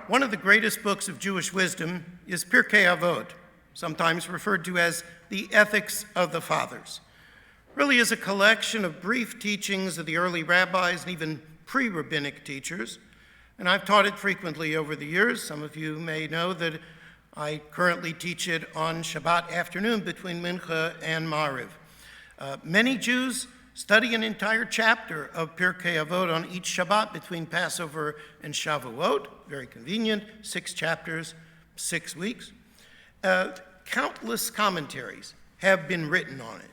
one of the greatest books of Jewish wisdom is Pirkei Avot, sometimes referred to as the Ethics of the Fathers. Really is a collection of brief teachings of the early rabbis and even pre-rabbinic teachers, and I've taught it frequently over the years. Some of you may know that I currently teach it on Shabbat afternoon between Mincha and Mariv. Many Jews study an entire chapter of Pirkei Avot on each Shabbat between Passover and Shavuot. Very convenient, 6 chapters, 6 weeks. Countless commentaries have been written on it.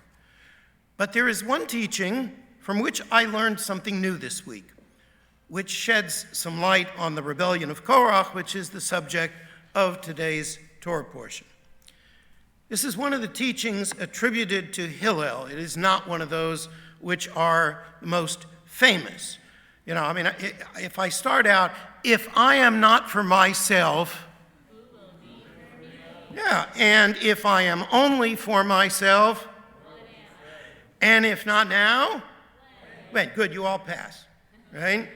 But there is one teaching from which I learned something new this week, which sheds some light on the rebellion of Korach, which is the subject of today's Torah portion. This is one of the teachings attributed to Hillel. It is not one of those which are the most famous. If I start out, if I am not for myself, and if I am only for myself, and if not now, wait, good, you all pass, right?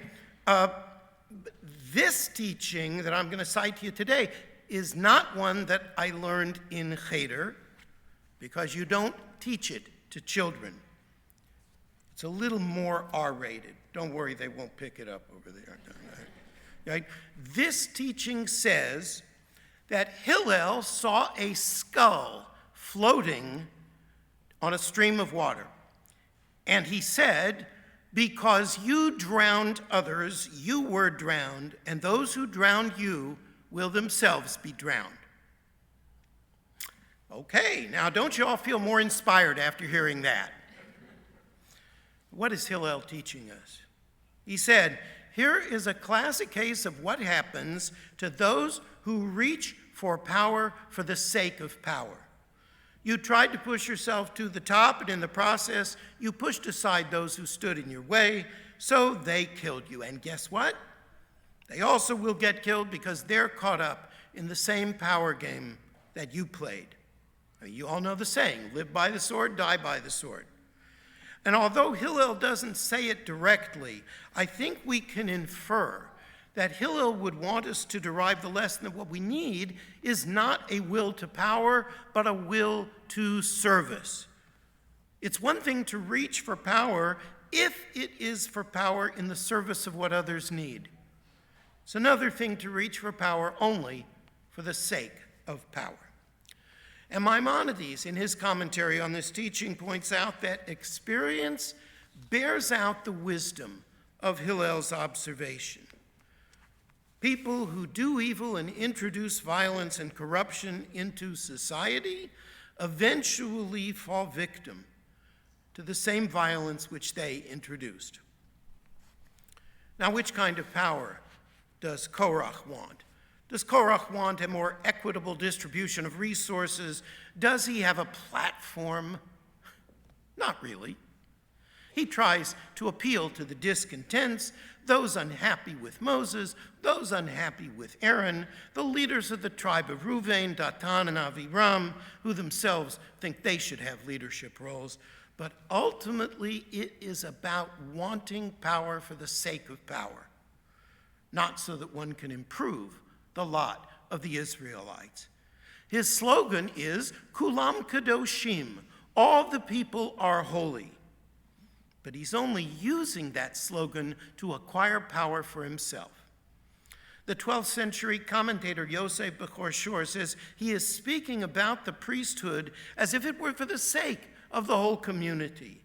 This teaching that I'm going to cite to you today is not one that I learned in Cheder, because you don't teach it to children. It's a little more R-rated. Don't worry, they won't pick it up over there. Right? This teaching says that Hillel saw a skull floating on a stream of water. And he said, because you drowned others, you were drowned, and those who drowned you will themselves be drowned. Okay, now don't you all feel more inspired after hearing that? What is Hillel teaching us? He said, here is a classic case of what happens to those who reach for power for the sake of power. You tried to push yourself to the top, and in the process, you pushed aside those who stood in your way, so they killed you. And guess what? They also will get killed because they're caught up in the same power game that you played. You all know the saying, live by the sword, die by the sword. And although Hillel doesn't say it directly, I think we can infer that Hillel would want us to derive the lesson that what we need is not a will to power, but a will to service. It's one thing to reach for power if it is for power in the service of what others need. It's another thing to reach for power only for the sake of power. And Maimonides, in his commentary on this teaching, points out that experience bears out the wisdom of Hillel's observation. People who do evil and introduce violence and corruption into society eventually fall victim to the same violence which they introduced. Now, which kind of power does Korach want? Does Korach want a more equitable distribution of resources? Does he have a platform? Not really. He tries to appeal to the discontents, those unhappy with Moses, those unhappy with Aaron, the leaders of the tribe of Reuven, Datan, and Aviram, who themselves think they should have leadership roles. But ultimately, it is about wanting power for the sake of power, not so that one can improve the lot of the Israelites. His slogan is, Kulam Kadoshim, all the people are holy. But he's only using that slogan to acquire power for himself. The 12th century commentator Yosef Bechor Shor says he is speaking about the priesthood as if it were for the sake of the whole community,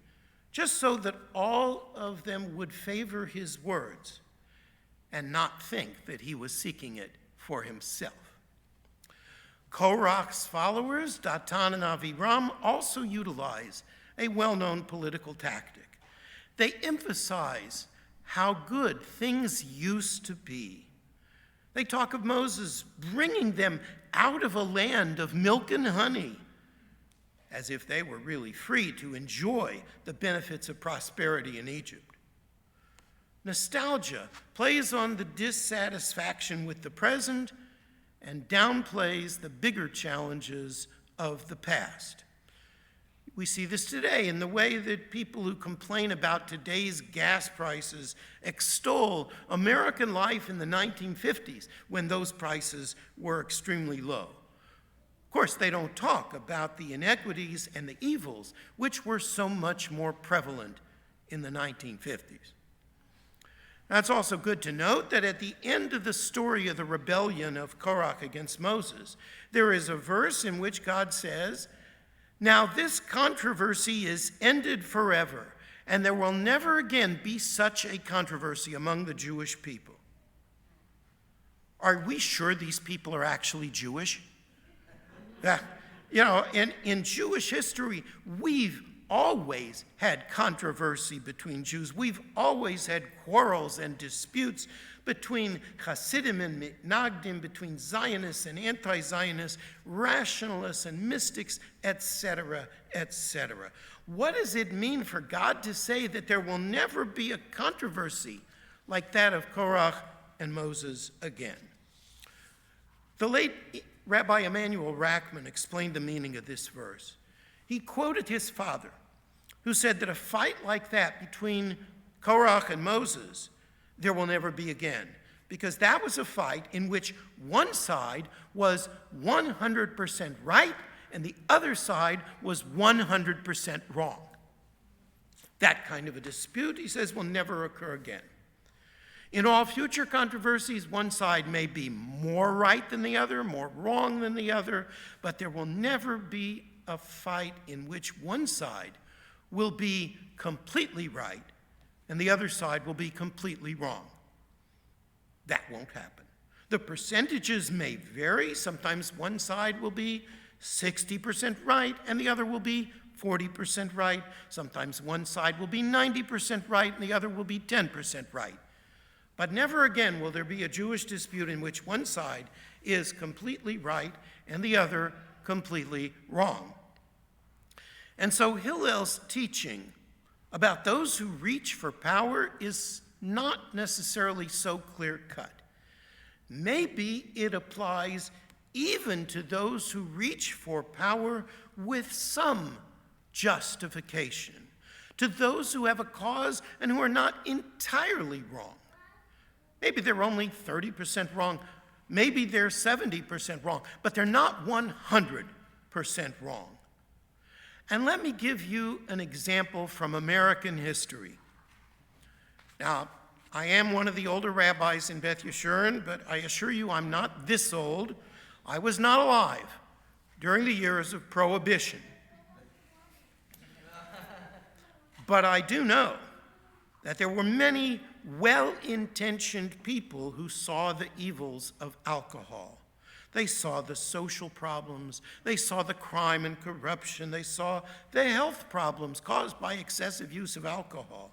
just so that all of them would favor his words and not think that he was seeking it for himself. Korach's followers, Datan and Aviram, also utilize a well-known political tactic. They emphasize how good things used to be. They talk of Moses bringing them out of a land of milk and honey, as if they were really free to enjoy the benefits of prosperity in Egypt. Nostalgia plays on the dissatisfaction with the present and downplays the bigger challenges of the past. We see this today in the way that people who complain about today's gas prices extol American life in the 1950s when those prices were extremely low. Of course, they don't talk about the inequities and the evils which were so much more prevalent in the 1950s. Now, it's also good to note that at the end of the story of the rebellion of Korach against Moses, there is a verse in which God says, "Now this controversy is ended forever, and there will never again be such a controversy among the Jewish people." Are we sure these people are actually Jewish? In Jewish history, we've always had controversy between Jews. We've always had quarrels and disputes between Hasidim and Mitnagdim, between Zionists and anti-Zionists, rationalists and mystics, etc., etc. What does it mean for God to say that there will never be a controversy like that of Korach and Moses again? The late Rabbi Emanuel Rackman explained the meaning of this verse. He quoted his father, who said that a fight like that between Korach and Moses, there will never be again, because that was a fight in which one side was 100% right and the other side was 100% wrong. That kind of a dispute, he says, will never occur again. In all future controversies, one side may be more right than the other, more wrong than the other, but there will never be a fight in which one side will be completely right and the other side will be completely wrong. That won't happen. The percentages may vary. Sometimes one side will be 60% right and the other will be 40% right. Sometimes one side will be 90% right and the other will be 10% right. But never again will there be a Jewish dispute in which one side is completely right and the other completely wrong. And so Hillel's teaching about those who reach for power is not necessarily so clear-cut. Maybe it applies even to those who reach for power with some justification, to those who have a cause and who are not entirely wrong. Maybe they're only 30% wrong. Maybe they're 70% wrong, but they're not 100% wrong. And let me give you an example from American history. Now, I am one of the older rabbis in Beth Yeshurun, but I assure you I'm not this old. I was not alive during the years of Prohibition. But I do know that there were many well-intentioned people who saw the evils of alcohol. They saw the social problems, they saw the crime and corruption, they saw the health problems caused by excessive use of alcohol.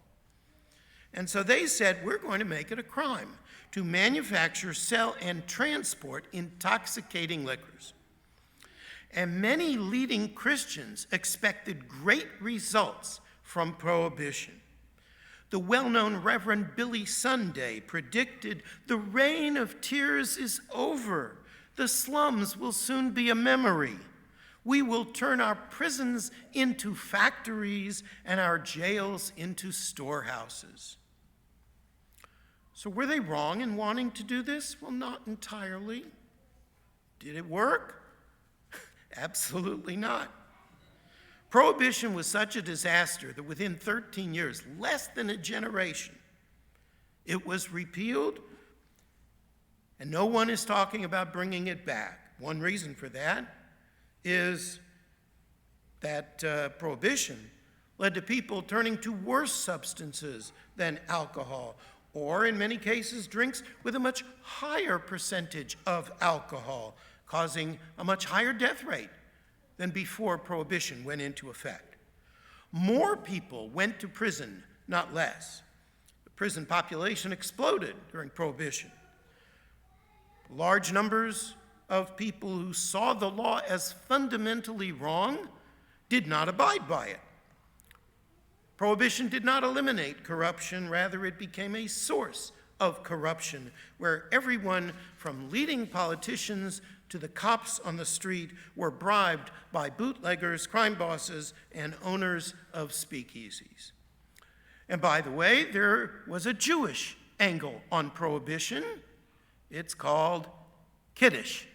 And so they said, we're going to make it a crime to manufacture, sell, and transport intoxicating liquors. And many leading Christians expected great results from Prohibition. The well-known Reverend Billy Sunday predicted the reign of tears is over. The slums will soon be a memory. We will turn our prisons into factories and our jails into storehouses. So were they wrong in wanting to do this? Well, not entirely. Did it work? Absolutely not. Prohibition was such a disaster that within 13 years, less than a generation, it was repealed, and no one is talking about bringing it back. One reason for that is that prohibition led to people turning to worse substances than alcohol, or in many cases, drinks with a much higher percentage of alcohol, causing a much higher death rate than before Prohibition went into effect. More people went to prison, not less. The prison population exploded during Prohibition. Large numbers of people who saw the law as fundamentally wrong did not abide by it. Prohibition did not eliminate corruption, rather it became a source of corruption, where everyone from leading politicians to the cops on the street were bribed by bootleggers, crime bosses, and owners of speakeasies. And by the way, there was a Jewish angle on prohibition. It's called Kiddush.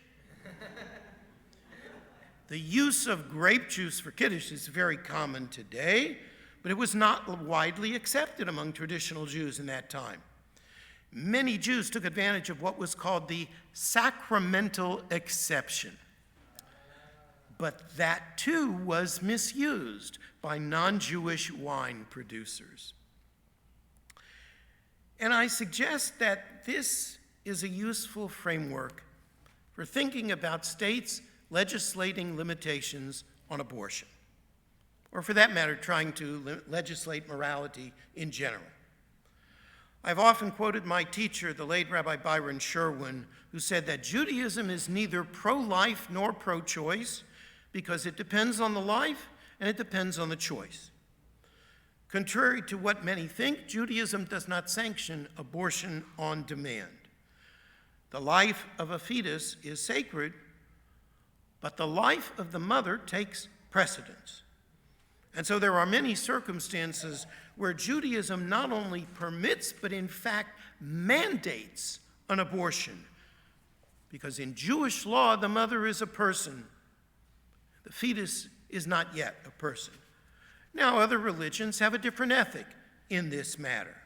The use of grape juice for Kiddush is very common today, but it was not widely accepted among traditional Jews in that time. Many Jews took advantage of what was called the sacramental exception. But that too was misused by non-Jewish wine producers. And I suggest that this is a useful framework for thinking about states legislating limitations on abortion, or for that matter, trying to legislate morality in general. I've often quoted my teacher, the late Rabbi Byron Sherwin, who said that Judaism is neither pro-life nor pro-choice because it depends on the life and it depends on the choice. Contrary to what many think, Judaism does not sanction abortion on demand. The life of a fetus is sacred, but the life of the mother takes precedence. And so there are many circumstances where Judaism not only permits, but in fact mandates an abortion. Because in Jewish law, the mother is a person. The fetus is not yet a person. Now, other religions have a different ethic in this matter.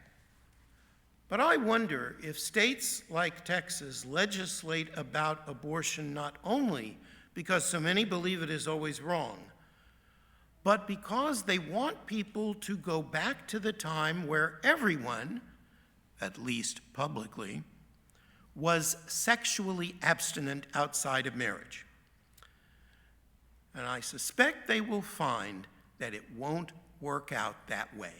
But I wonder if states like Texas legislate about abortion not only because so many believe it is always wrong, but because they want people to go back to the time where everyone, at least publicly, was sexually abstinent outside of marriage. And I suspect they will find that it won't work out that way.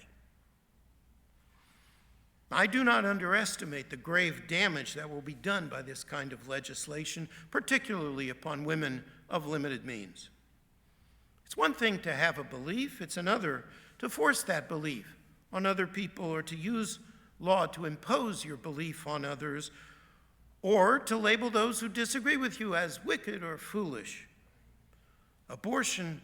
I do not underestimate the grave damage that will be done by this kind of legislation, particularly upon women of limited means. It's one thing to have a belief, it's another to force that belief on other people or to use law to impose your belief on others or to label those who disagree with you as wicked or foolish. Abortion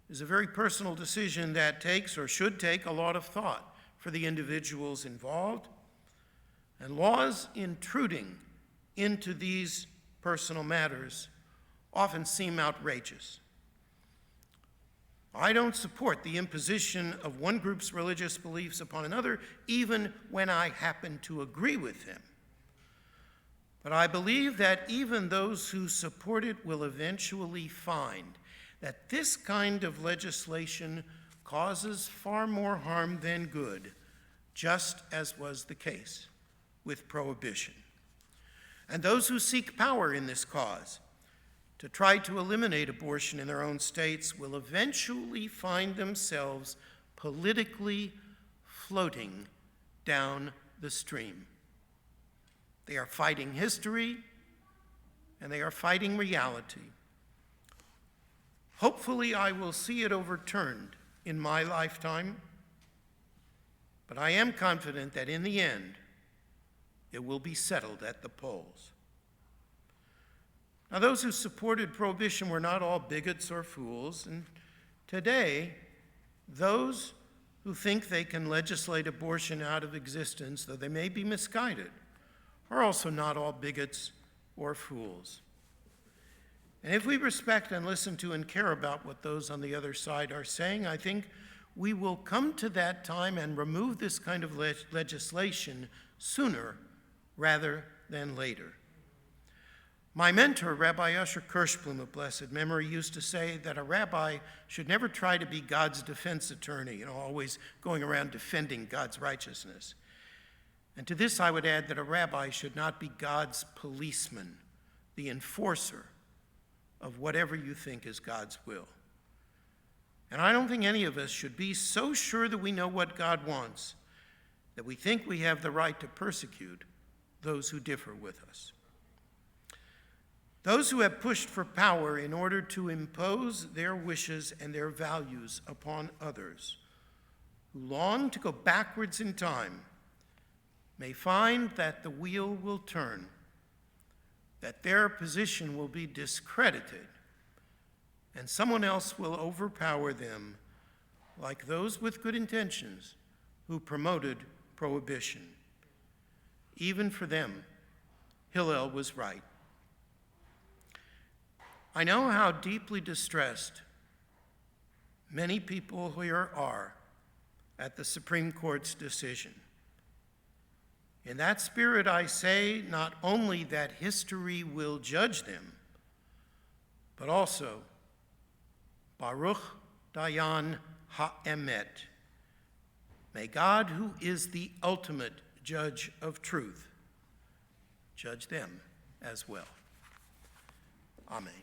is a very personal decision that takes or should take a lot of thought for the individuals involved, and laws intruding into these personal matters often seem outrageous. I don't support the imposition of one group's religious beliefs upon another, even when I happen to agree with them. But I believe that even those who support it will eventually find that this kind of legislation causes far more harm than good, just as was the case with prohibition. And those who seek power in this cause to try to eliminate abortion in their own states will eventually find themselves politically floating down the stream. They are fighting history, and they are fighting reality. Hopefully, I will see it overturned in my lifetime, but I am confident that in the end, it will be settled at the polls. Now, those who supported prohibition were not all bigots or fools, and today, those who think they can legislate abortion out of existence, though they may be misguided, are also not all bigots or fools. And if we respect and listen to and care about what those on the other side are saying, I think we will come to that time and remove this kind of legislation sooner rather than later. My mentor, Rabbi Usher Kirschblum of blessed memory, used to say that a rabbi should never try to be God's defense attorney, always going around defending God's righteousness. And to this I would add that a rabbi should not be God's policeman, the enforcer of whatever you think is God's will. And I don't think any of us should be so sure that we know what God wants that we think we have the right to persecute those who differ with us. Those who have pushed for power in order to impose their wishes and their values upon others, who long to go backwards in time, may find that the wheel will turn that their position will be discredited and someone else will overpower them, like those with good intentions who promoted prohibition. Even for them, Hillel was right. I know how deeply distressed many people here are at the Supreme Court's decision. In that spirit, I say not only that history will judge them, but also Baruch Dayan Ha'emet. May God, who is the ultimate judge of truth, judge them as well. Amen.